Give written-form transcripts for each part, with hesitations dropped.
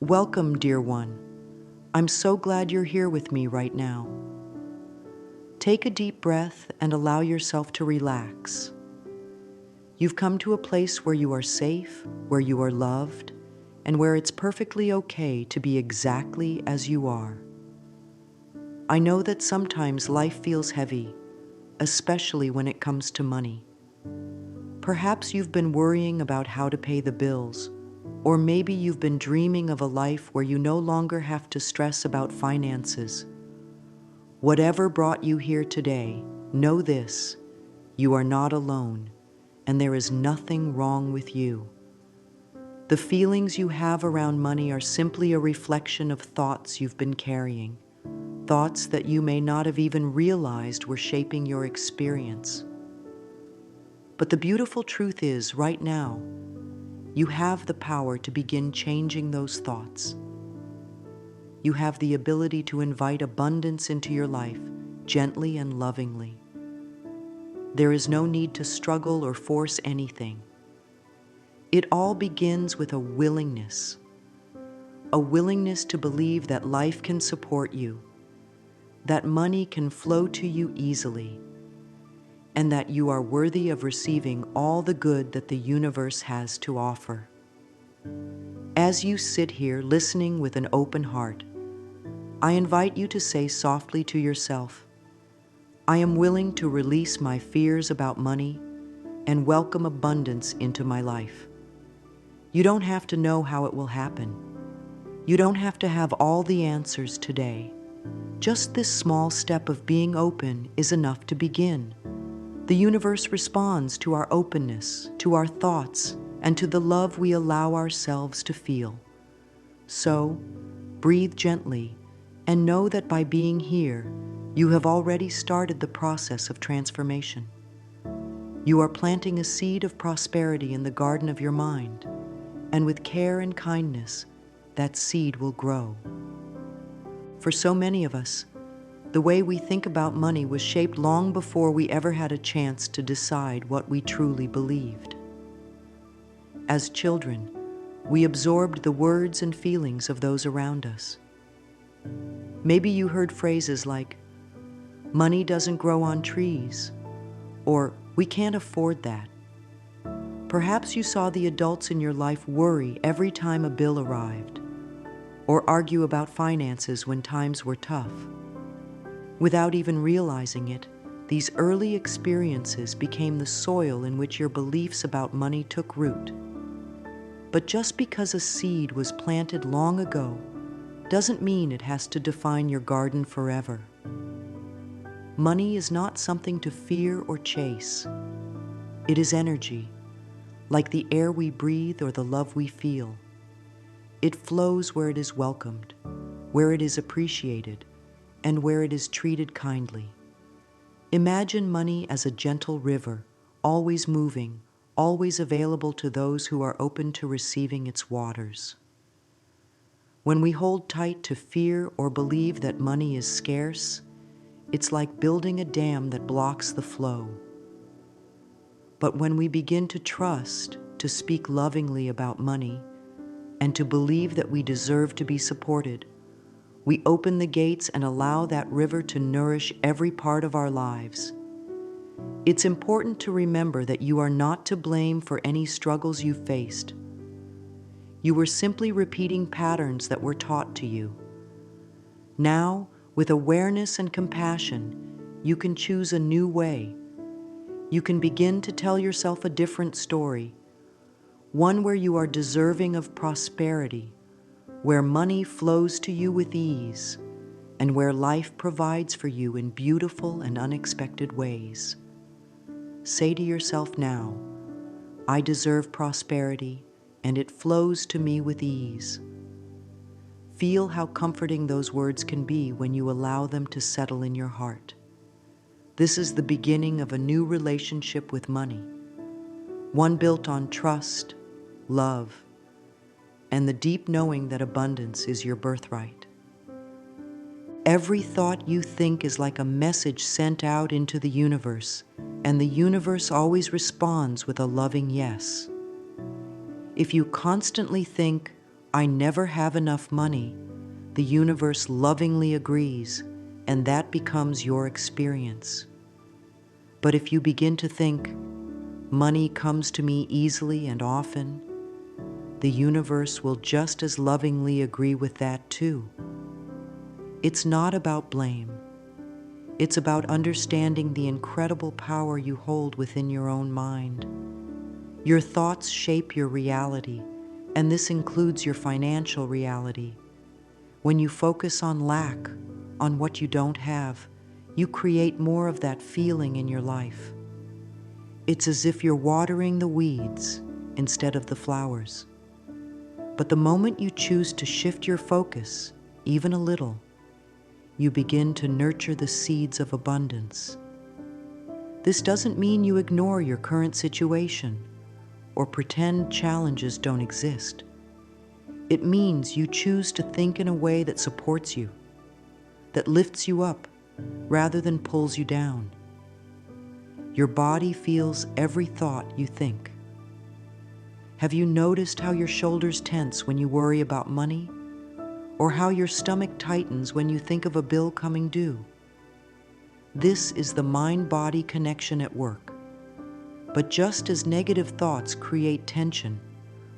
Welcome, dear one. I'm so glad you're here with me right now. Take a deep breath and allow yourself to relax. You've come to a place where you are safe, where you are loved, and where it's perfectly okay to be exactly as you are. I know that sometimes life feels heavy, especially when it comes to money. Perhaps you've been worrying about how to pay the bills, or maybe you've been dreaming of a life where you no longer have to stress about finances. Whatever brought you here today, know this: you are not alone, and there is nothing wrong with you. The feelings you have around money are simply a reflection of thoughts you've been carrying, thoughts that you may not have even realized were shaping your experience. But the beautiful truth is, right now, you have the power to begin changing those thoughts. You have the ability to invite abundance into your life gently and lovingly. There is no need to struggle or force anything. It all begins with a willingness to believe that life can support you, that money can flow to you easily, and that you are worthy of receiving all the good that the universe has to offer. As you sit here listening with an open heart, I invite you to say softly to yourself, I am willing to release my fears about money and welcome abundance into my life. You don't have to know how it will happen. You don't have to have all the answers today. Just this small step of being open is enough to begin. The universe responds to our openness, to our thoughts, and to the love we allow ourselves to feel. So, breathe gently and know that by being here, you have already started the process of transformation. You are planting a seed of prosperity in the garden of your mind, and with care and kindness, that seed will grow. For so many of us, the way we think about money was shaped long before we ever had a chance to decide what we truly believed. As children, we absorbed the words and feelings of those around us. Maybe you heard phrases like, money doesn't grow on trees, or we can't afford that. Perhaps you saw the adults in your life worry every time a bill arrived, or argue about finances when times were tough. Without even realizing it, these early experiences became the soil in which your beliefs about money took root. But just because a seed was planted long ago doesn't mean it has to define your garden forever. Money is not something to fear or chase. It is energy, like the air we breathe or the love we feel. It flows where it is welcomed, where it is appreciated, and where it is treated kindly. Imagine money as a gentle river, always moving, always available to those who are open to receiving its waters. When we hold tight to fear or believe that money is scarce, it's like building a dam that blocks the flow. But when we begin to trust, to speak lovingly about money, and to believe that we deserve to be supported, we open the gates and allow that river to nourish every part of our lives. It's important to remember that you are not to blame for any struggles you faced. You were simply repeating patterns that were taught to you. Now, with awareness and compassion, you can choose a new way. You can begin to tell yourself a different story, one where you are deserving of prosperity, where money flows to you with ease, and where life provides for you in beautiful and unexpected ways. Say to yourself now, I deserve prosperity, and it flows to me with ease. Feel how comforting those words can be when you allow them to settle in your heart. This is the beginning of a new relationship with money, one built on trust, love, and the deep knowing that abundance is your birthright. Every thought you think is like a message sent out into the universe, and the universe always responds with a loving yes. If you constantly think, "I never have enough money," the universe lovingly agrees, and that becomes your experience. But if you begin to think, "Money comes to me easily and often," the universe will just as lovingly agree with that too. It's not about blame. It's about understanding the incredible power you hold within your own mind. Your thoughts shape your reality, and this includes your financial reality. When you focus on lack, on what you don't have, you create more of that feeling in your life. It's as if you're watering the weeds instead of the flowers. But the moment you choose to shift your focus, even a little, you begin to nurture the seeds of abundance. This doesn't mean you ignore your current situation or pretend challenges don't exist. It means you choose to think in a way that supports you, that lifts you up rather than pulls you down. Your body feels every thought you think. Have you noticed how your shoulders tense when you worry about money? Or how your stomach tightens when you think of a bill coming due? This is the mind-body connection at work. But just as negative thoughts create tension,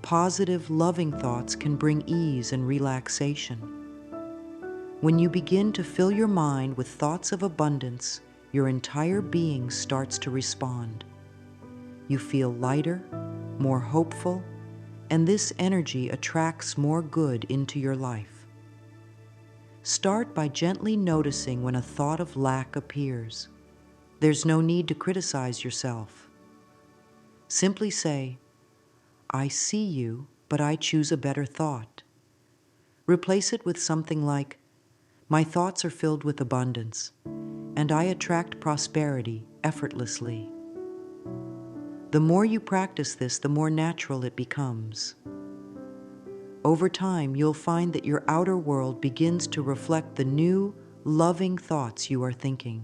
positive, loving thoughts can bring ease and relaxation. When you begin to fill your mind with thoughts of abundance, your entire being starts to respond. You feel lighter, more hopeful, and this energy attracts more good into your life. Start by gently noticing when a thought of lack appears. There's no need to criticize yourself. Simply say, "I see you, but I choose a better thought." Replace it with something like, "My thoughts are filled with abundance, and I attract prosperity effortlessly." The more you practice this, the more natural it becomes. Over time, you'll find that your outer world begins to reflect the new, loving thoughts you are thinking.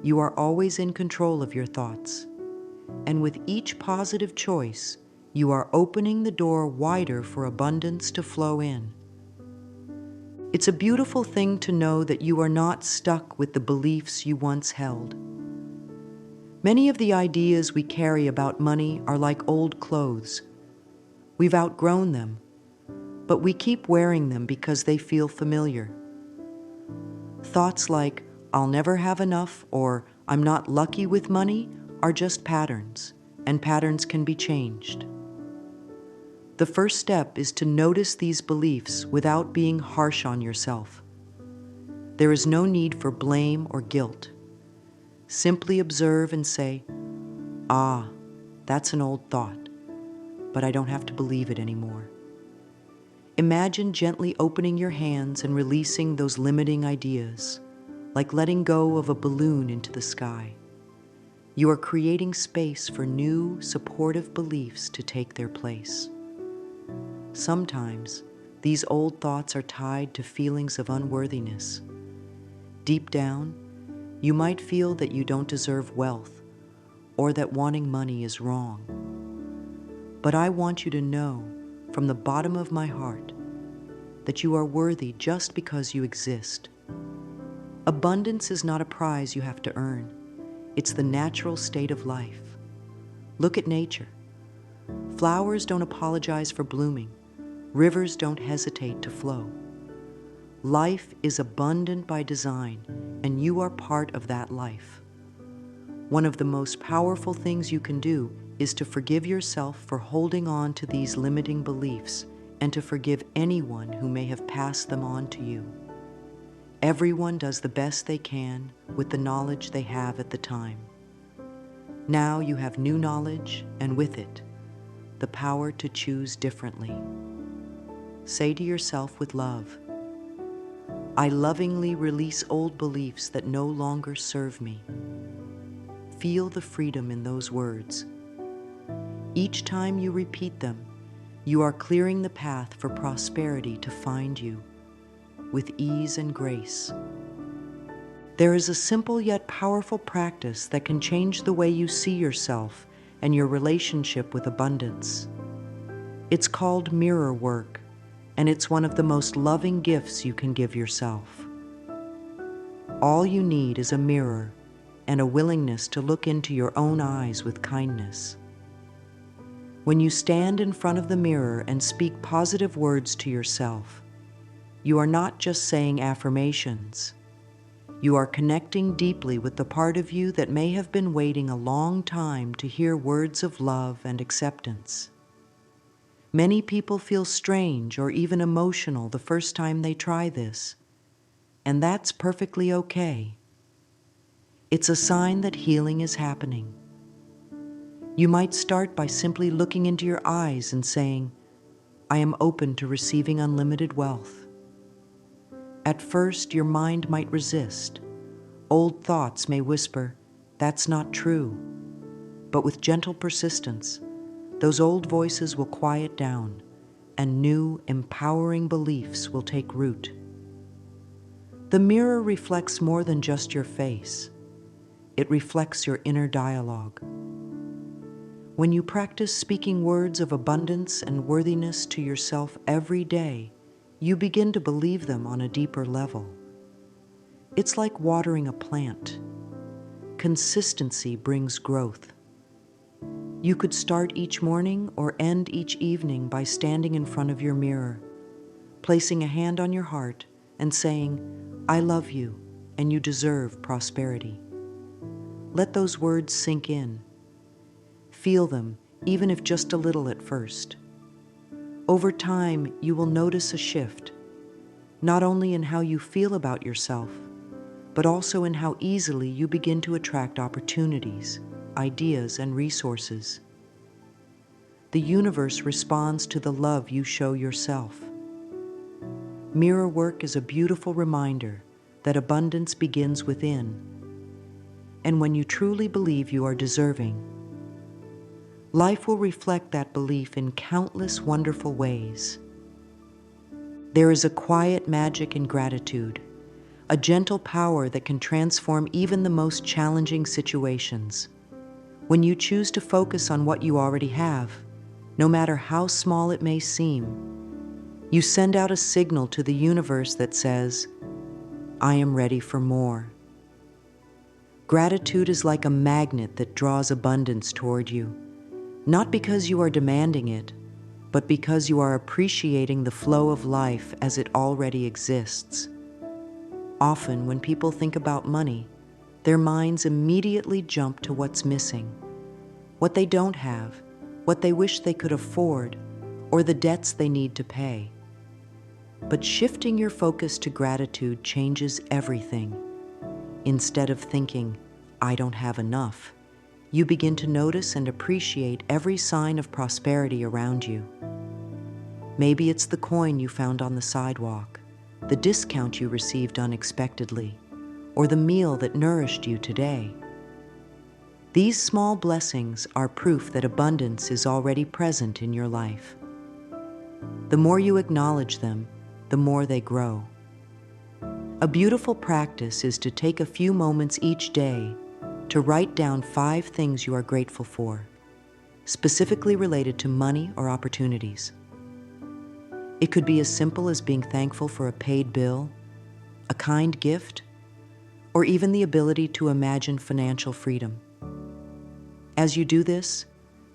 You are always in control of your thoughts, and with each positive choice, you are opening the door wider for abundance to flow in. It's a beautiful thing to know that you are not stuck with the beliefs you once held. Many of the ideas we carry about money are like old clothes. We've outgrown them, but we keep wearing them because they feel familiar. Thoughts like, "I'll never have enough," or "I'm not lucky with money," are just patterns, and patterns can be changed. The first step is to notice these beliefs without being harsh on yourself. There is no need for blame or guilt. Simply observe and say, "Ah, that's an old thought, but I don't have to believe it anymore." Imagine gently opening your hands and releasing those limiting ideas, like letting go of a balloon into the sky. You are creating space for new, supportive beliefs to take their place. Sometimes, these old thoughts are tied to feelings of unworthiness. Deep down, you might feel that you don't deserve wealth or that wanting money is wrong. But I want you to know, from the bottom of my heart, that you are worthy just because you exist. Abundance is not a prize you have to earn. It's the natural state of life. Look at nature. Flowers don't apologize for blooming. Rivers don't hesitate to flow. Life is abundant by design, and you are part of that life. One of the most powerful things you can do is to forgive yourself for holding on to these limiting beliefs and to forgive anyone who may have passed them on to you. Everyone does the best they can with the knowledge they have at the time. Now you have new knowledge, and with it, the power to choose differently. Say to yourself with love, "I lovingly release old beliefs that no longer serve me." Feel the freedom in those words. Each time you repeat them, you are clearing the path for prosperity to find you with ease and grace. There is a simple yet powerful practice that can change the way you see yourself and your relationship with abundance. It's called mirror work, and it's one of the most loving gifts you can give yourself. All you need is a mirror and a willingness to look into your own eyes with kindness. When you stand in front of the mirror and speak positive words to yourself, you are not just saying affirmations. You are connecting deeply with the part of you that may have been waiting a long time to hear words of love and acceptance. Many people feel strange or even emotional the first time they try this, and that's perfectly okay. It's a sign that healing is happening. You might start by simply looking into your eyes and saying, "I am open to receiving unlimited wealth." At first, your mind might resist. Old thoughts may whisper, "That's not true." But with gentle persistence, those old voices will quiet down and new, empowering beliefs will take root. The mirror reflects more than just your face. It reflects your inner dialogue. When you practice speaking words of abundance and worthiness to yourself every day, you begin to believe them on a deeper level. It's like watering a plant. Consistency brings growth. You could start each morning or end each evening by standing in front of your mirror, placing a hand on your heart and saying, "I love you and you deserve prosperity." Let those words sink in. Feel them, even if just a little at first. Over time, you will notice a shift, not only in how you feel about yourself, but also in how easily you begin to attract opportunities, ideas, and resources. The universe responds to the love you show yourself. Mirror work is a beautiful reminder that abundance begins within, and when you truly believe you are deserving, life will reflect that belief in countless wonderful ways. There is a quiet magic in gratitude, a gentle power that can transform even the most challenging situations. When you choose to focus on what you already have, no matter how small it may seem, you send out a signal to the universe that says, "I am ready for more." Gratitude is like a magnet that draws abundance toward you, not because you are demanding it, but because you are appreciating the flow of life as it already exists. Often, when people think about money, their minds immediately jump to what's missing, what they don't have, what they wish they could afford, or the debts they need to pay. But shifting your focus to gratitude changes everything. Instead of thinking, "I don't have enough," you begin to notice and appreciate every sign of prosperity around you. Maybe it's the coin you found on the sidewalk, the discount you received unexpectedly, or the meal that nourished you today. These small blessings are proof that abundance is already present in your life. The more you acknowledge them, the more they grow. A beautiful practice is to take a few moments each day to write down 5 things you are grateful for, specifically related to money or opportunities. It could be as simple as being thankful for a paid bill, a kind gift, or even the ability to imagine financial freedom. As you do this,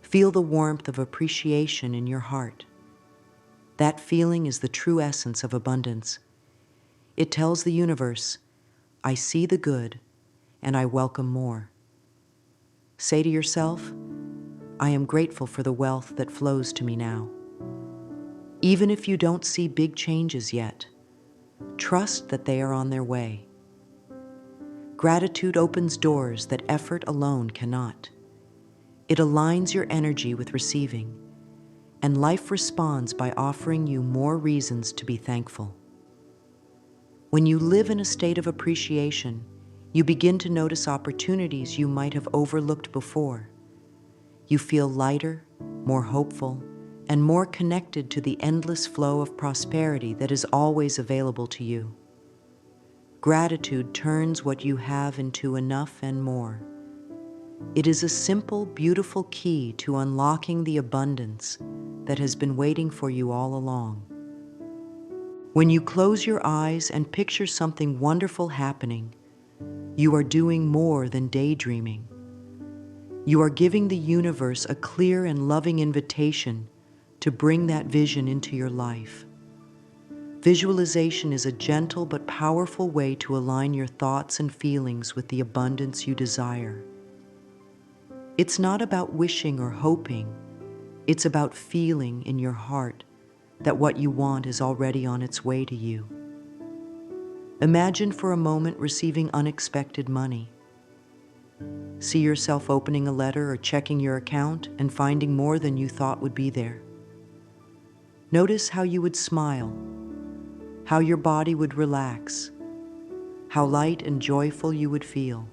feel the warmth of appreciation in your heart. That feeling is the true essence of abundance. It tells the universe, "I see the good, and I welcome more." Say to yourself, "I am grateful for the wealth that flows to me now." Even if you don't see big changes yet, trust that they are on their way. Gratitude opens doors that effort alone cannot. It aligns your energy with receiving, and life responds by offering you more reasons to be thankful. When you live in a state of appreciation, you begin to notice opportunities you might have overlooked before. You feel lighter, more hopeful, and more connected to the endless flow of prosperity that is always available to you. Gratitude turns what you have into enough and more. It is a simple, beautiful key to unlocking the abundance that has been waiting for you all along. When you close your eyes and picture something wonderful happening, you are doing more than daydreaming. You are giving the universe a clear and loving invitation to bring that vision into your life. Visualization is a gentle but powerful way to align your thoughts and feelings with the abundance you desire. It's not about wishing or hoping. It's about feeling in your heart that what you want is already on its way to you. Imagine for a moment receiving unexpected money. See yourself opening a letter or checking your account and finding more than you thought would be there. Notice how you would smile, how your body would relax, how light and joyful you would feel.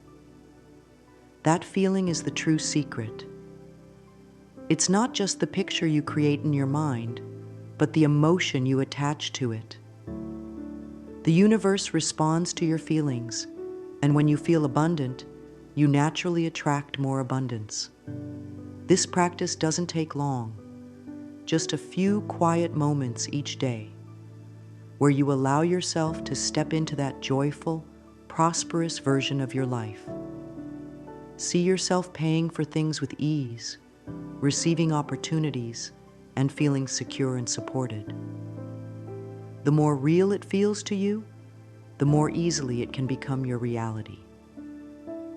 That feeling is the true secret. It's not just the picture you create in your mind, but the emotion you attach to it. The universe responds to your feelings, and when you feel abundant, you naturally attract more abundance. This practice doesn't take long, just a few quiet moments each day, where you allow yourself to step into that joyful, prosperous version of your life. See yourself paying for things with ease, receiving opportunities, and feeling secure and supported. The more real it feels to you, the more easily it can become your reality.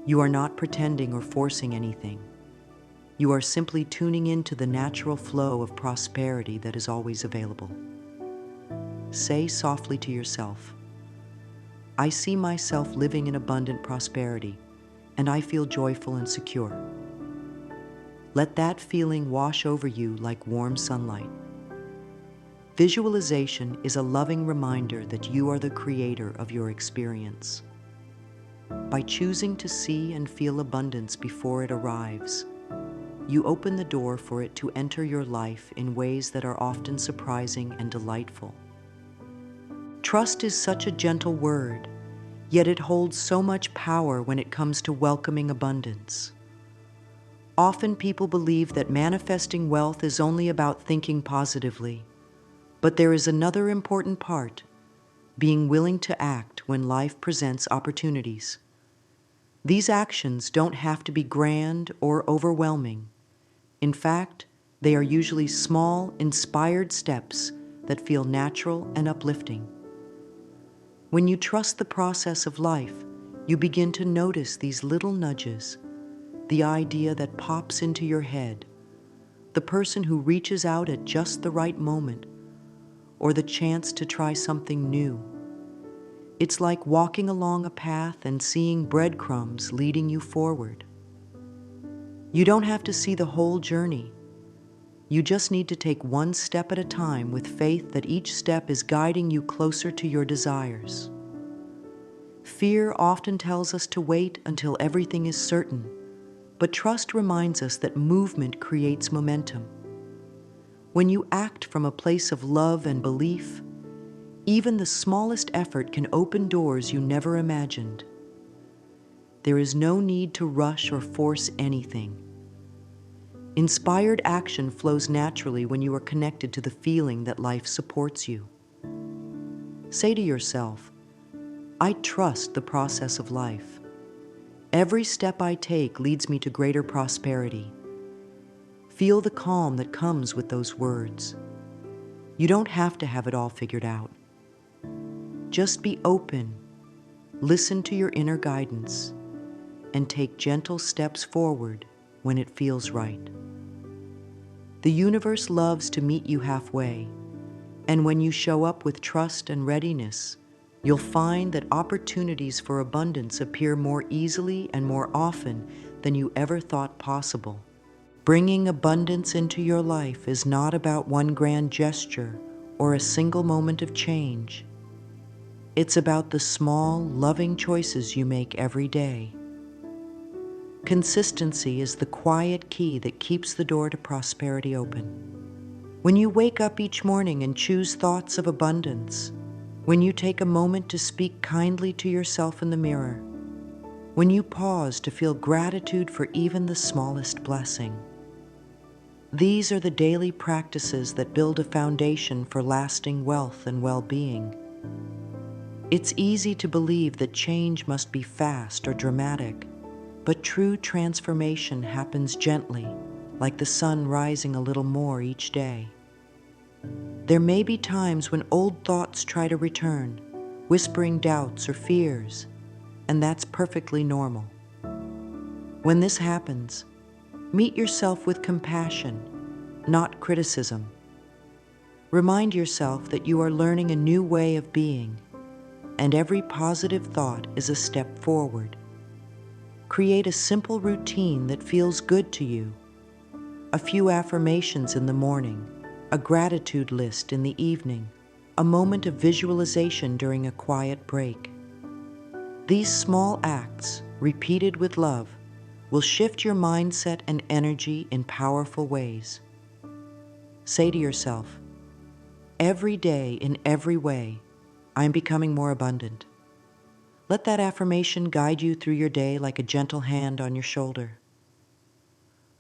You are not pretending or forcing anything. You are simply tuning into the natural flow of prosperity that is always available. Say softly to yourself, "I see myself living in abundant prosperity, and I feel joyful and secure." Let that feeling wash over you like warm sunlight. Visualization is a loving reminder that you are the creator of your experience. By choosing to see and feel abundance before it arrives, you open the door for it to enter your life in ways that are often surprising and delightful. Trust is such a gentle word, yet it holds so much power when it comes to welcoming abundance. Often people believe that manifesting wealth is only about thinking positively, but there is another important part: being willing to act when life presents opportunities. These actions don't have to be grand or overwhelming. In fact, they are usually small, inspired steps that feel natural and uplifting. When you trust the process of life, you begin to notice these little nudges, the idea that pops into your head, the person who reaches out at just the right moment, or the chance to try something new. It's like walking along a path and seeing breadcrumbs leading you forward. You don't have to see the whole journey. You just need to take one step at a time with faith that each step is guiding you closer to your desires. Fear often tells us to wait until everything is certain, but trust reminds us that movement creates momentum. When you act from a place of love and belief, even the smallest effort can open doors you never imagined. There is no need to rush or force anything. Inspired action flows naturally when you are connected to the feeling that life supports you. Say to yourself, "I trust the process of life. Every step I take leads me to greater prosperity." Feel the calm that comes with those words. You don't have to have it all figured out. Just be open, listen to your inner guidance, and take gentle steps forward when it feels right. The universe loves to meet you halfway, and when you show up with trust and readiness, you'll find that opportunities for abundance appear more easily and more often than you ever thought possible. Bringing abundance into your life is not about one grand gesture or a single moment of change. It's about the small, loving choices you make every day. Consistency is the quiet key that keeps the door to prosperity open. When you wake up each morning and choose thoughts of abundance, when you take a moment to speak kindly to yourself in the mirror, when you pause to feel gratitude for even the smallest blessing. These are the daily practices that build a foundation for lasting wealth and well-being. It's easy to believe that change must be fast or dramatic, but true transformation happens gently, like the sun rising a little more each day. There may be times when old thoughts try to return, whispering doubts or fears, and that's perfectly normal. When this happens, meet yourself with compassion, not criticism. Remind yourself that you are learning a new way of being, and every positive thought is a step forward. Create a simple routine that feels good to you. A few affirmations in the morning, a gratitude list in the evening, a moment of visualization during a quiet break. These small acts, repeated with love, will shift your mindset and energy in powerful ways. Say to yourself, every day in every way, I'm becoming more abundant. Let that affirmation guide you through your day like a gentle hand on your shoulder.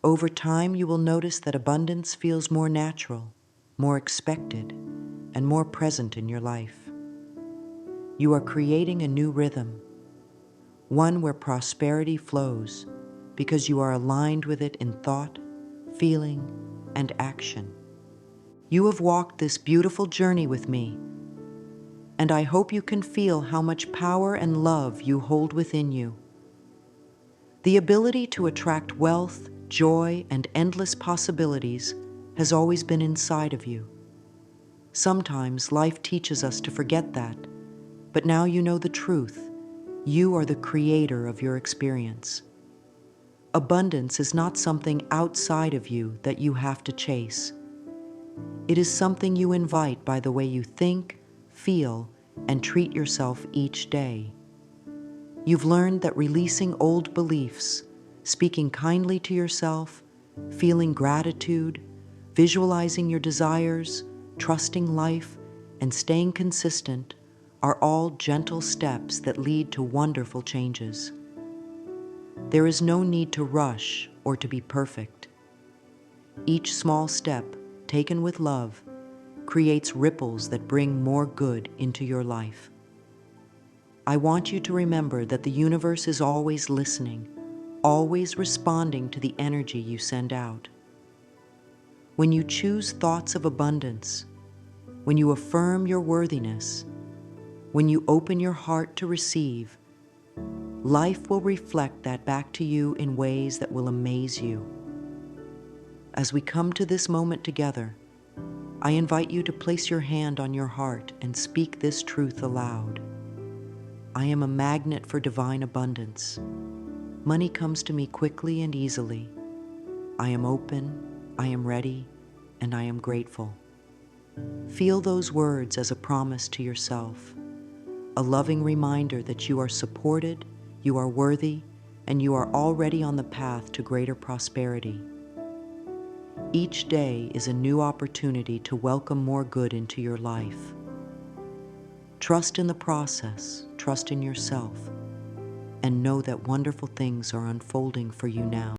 Over time, you will notice that abundance feels more natural, more expected, and more present in your life. You are creating a new rhythm, one where prosperity flows because you are aligned with it in thought, feeling, and action. You have walked this beautiful journey with me, and I hope you can feel how much power and love you hold within you. The ability to attract wealth, joy, and endless possibilities has always been inside of you. Sometimes life teaches us to forget that, but now you know the truth. You are the creator of your experience. Abundance is not something outside of you that you have to chase. It is something you invite by the way you think, feel, and treat yourself each day. You've learned that releasing old beliefs, speaking kindly to yourself, feeling gratitude, visualizing your desires, trusting life, and staying consistent are all gentle steps that lead to wonderful changes. There is no need to rush or to be perfect. Each small step, taken with love, creates ripples that bring more good into your life. I want you to remember that the universe is always listening, always responding to the energy you send out. When you choose thoughts of abundance, when you affirm your worthiness, when you open your heart to receive, life will reflect that back to you in ways that will amaze you. As we come to this moment together, I invite you to place your hand on your heart and speak this truth aloud. I am a magnet for divine abundance. Money comes to me quickly and easily. I am open, I am ready, and I am grateful. Feel those words as a promise to yourself, a loving reminder that you are supported, you are worthy, and you are already on the path to greater prosperity. Each day is a new opportunity to welcome more good into your life. Trust in the process, trust in yourself, and know that wonderful things are unfolding for you now.